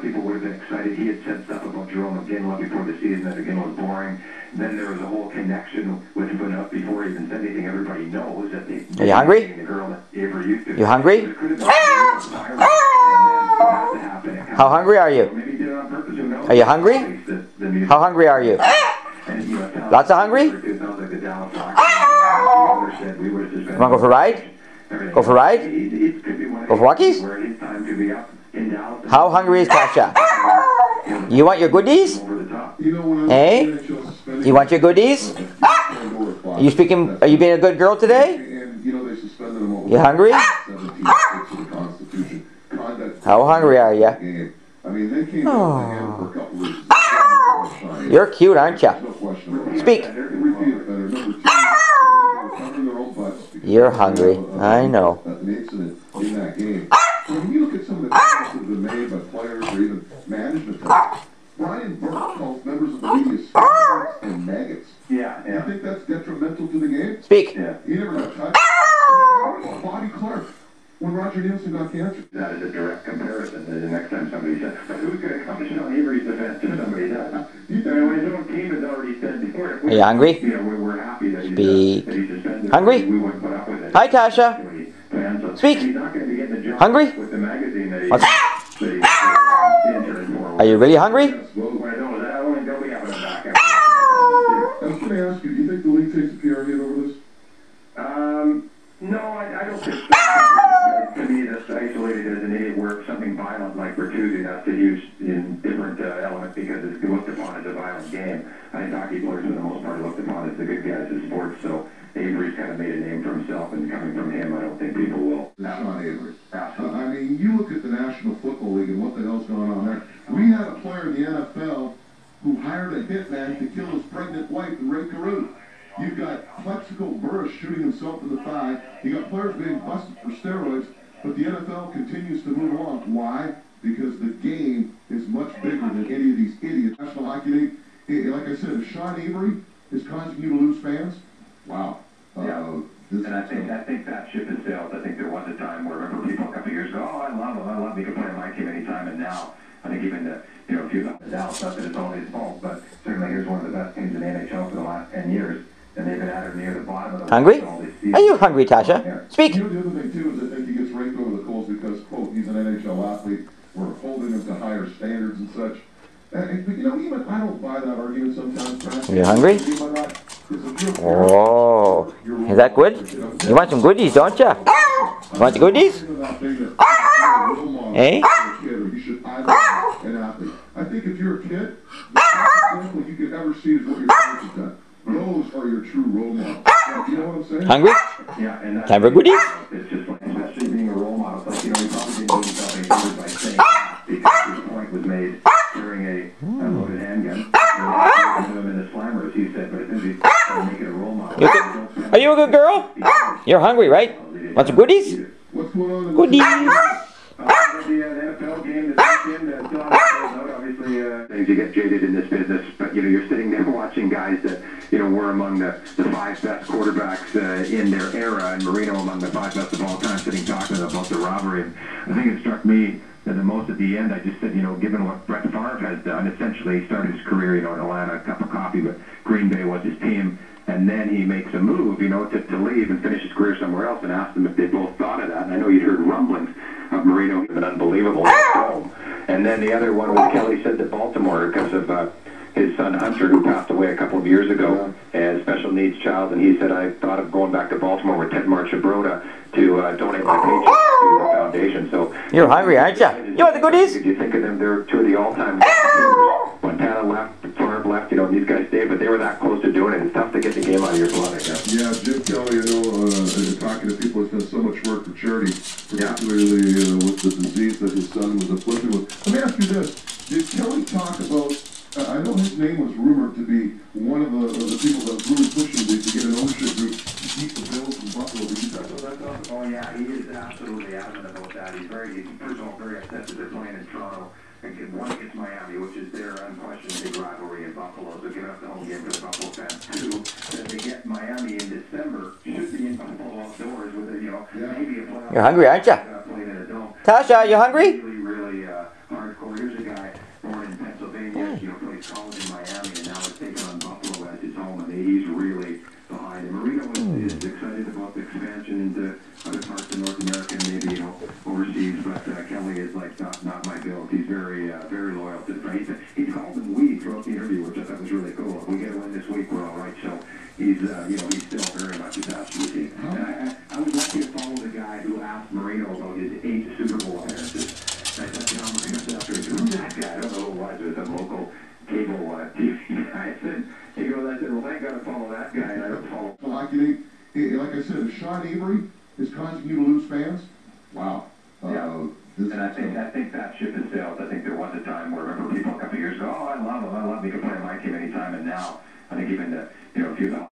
People would have been excited. He had said stuff about Jerome Ginla before the season that the game was boring. Then there was a whole connection with Foot before he even said anything. Everybody knows that they. Are you hungry? The girl that Avery used to. You hungry? How hungry are you? Maybe he did it on purpose. Who knows? Are you hungry? How hungry are you? Lots of hungry? You want to go for a ride? Go for a ride? Go for walkies? How hungry is Tassja? You want your goodies? Eh? You want your goodies? Are you being a good girl today? You hungry? How hungry are you? Oh. You're cute, aren't you? Speak. You're hungry. I know. When you look at some of the comments that have been made by players or even management, Brian Burke calls members of the media scoundrels and maggots. Yeah. You think that's detrimental to the game? Speak. Yeah. He never got touched. Bobby Clark, when Roger Nielsen got cancer. That is a direct comparison. The next time somebody says, but who's going to come to Sean Avery's defense if somebody does? His own team has already said before. Are you hungry? We're happy that he's suspended. Hungry? We wouldn't put up with it. Hi, Tassja. Speak. Hungry? Are you really hungry? I was going to ask you, do you think the league takes a PR hit over this? No, I don't think so. To me, that's isolated as an idiot where something violent like Bertuzzi, that's a huge different element because it's looked upon as a violent game. I think hockey players, for the most part, are looked upon as the good guys in sports, so Avery's kind of made a name for himself, and coming from him, I don't think people will. Sean Avery. I mean, you look at the National Football League and what the hell's going on there. We had a player in the NFL who hired a hitman to kill his pregnant wife in Ray Carew. You've got Plexico Burris shooting himself in the thigh. You got players being busted for steroids, but the NFL continues to move along. Why? Because the game is much bigger than any of these idiots. National Hockey League, like I said, if Sean Avery is causing you to lose fans, wow. And I think that ship has sailed. I think there was a time where, remember, people a couple of years ago, oh, I love him, he can play on my team anytime, and now, I think even a few up and down, not that it's all his fault, but certainly here's one of the best teams in the NHL for the last 10 years, and they've been at her near the bottom of the hungry? Are you hungry, Tassja? Speak. You know, the other thing, too, is I think he gets raked over the coals because, quote, he's an NHL athlete, we're holding him to higher standards and such. But, even I don't buy that argument sometimes. Are you hungry? Oh, is that good? You want some goodies, don't you? You want the goodies? Eh? I think if you're a kid, the best example you could ever see is what your parents have done. Those are your true role models. You know what I'm saying? Hungry? Yeah, and time for goodies? It's just like, especially being a role model, like, he probably didn't do himself any favors by saying that because his point was made during a loaded handgun. Him in the slammers, he said, but as soon as he's making a role model. Are you a good girl? You're hungry, right? Want some goodies? What's going on? Goodies. The NFL game this weekend, still obviously, you get jaded in this business, but you're sitting there watching guys that were among the 5 best quarterbacks in their era, and Marino among the 5 best of all time, sitting talking about the robbery. And I think it struck me that the most at the end, I just said, given what Brett Favre has done, essentially he started his career, in Atlanta, a cup of coffee, but Green Bay was his team. And then he makes a move, to leave and finish his career somewhere else, and asked them if they both thought of that. And I know you'd heard rumblings of Marino, an unbelievable home. And then the other one was Kelly said to Baltimore because of his son Hunter, who passed away a couple of years ago, as special needs child. And he said, I thought of going back to Baltimore with Ted Marchabrota to donate my paycheck to the foundation. So you're hungry, aren't you? You want the goodies? If you think of them, they're two of the all-time Montana left, Favre left, these guys stayed, but they were that close to doing it. It's tough to get the game out of your blood, I guess. Yeah, Jim Kelly, talking to people who's done so much work for charity, particularly with the disease that his son was afflicted with. Let me ask you this. Did Kelly talk about, I know his name was rumored to be one of the people that was really pushing to get an ownership group to keep the Bills from Buffalo. Did you talk about that? Oh yeah, he is absolutely adamant about that. He's first of all very upset that they're playing in Toronto and one against Miami, which is their unquestioned big rivalry in Buffalo. So giving up the home game for the Buffalo fans. Two, that they get Miami in December should be in Buffalo outdoors with maybe a playoff. You're hungry, aren't you? Tassja, you hungry? Really hardcore. Here's a guy born in Pennsylvania, plays college in Miami, and now is taking on Buffalo as his home, and he's really behind it. Marino is excited about the expansion into other parts of North America and maybe overseas, but Kelly is like not my build. He's very loyal to the brand. He called him we throughout the interview, which I thought was really cool. If we get a win this week, we're all right. So he's he's still very much attached to the team. And I was lucky to follow the guy who asked Marino about his 8 Super Bowl appearances. And I said, Marino said after who's that guy? I don't know who it was. It was a local cable TV guy. He goes, I said, well, I got to follow that guy, and I don't follow. Like I said, if Sean Avery is causing you to lose fans, wow. Yeah. And I think